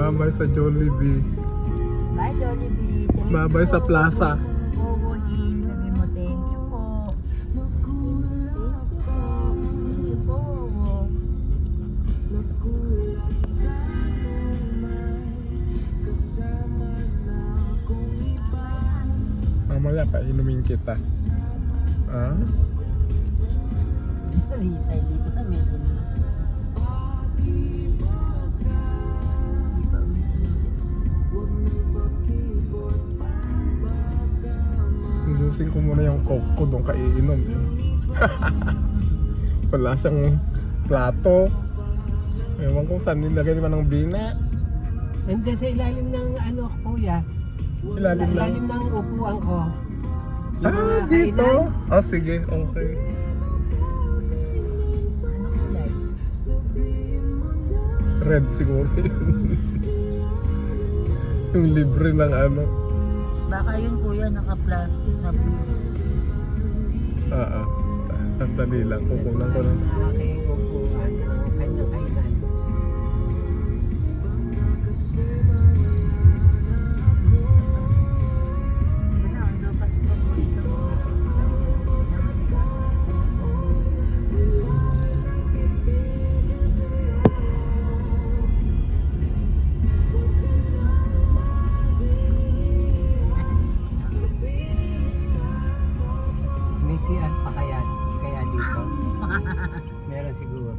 Babay sa Jollibee. Bye, Jollibee. Thank you Babay sa po. plaza. Wowohin. Sabi mo, thank you po. Thank you po, Wowo. Mamaya painumin kita. Ah? Rita, dito kami. Ubusin ko muna yung coke ko doon kaiinom eh. Wala siyang plato. Ewan kung saan nilagay naman ng bina. Nandiyan sa ilalim ng ano, kuya. Ilalim lang. Ilalim ng upuan ko. Yung mga Ah, dito? kainan. Ah, sige, okay. Ano kulay? Red siguro yun. Yung libre ng ano. Baka yun, kuya, naka-plastic na blue. Sandali lang, kukunan ko lang. Ang aking upuan, ang kanyang kainan. Ano, ano pa sa paborito mo? May CR pa kaya dito? Meron siguro.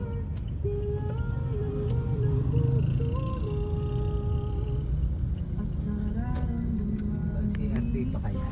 May CR dito kaya?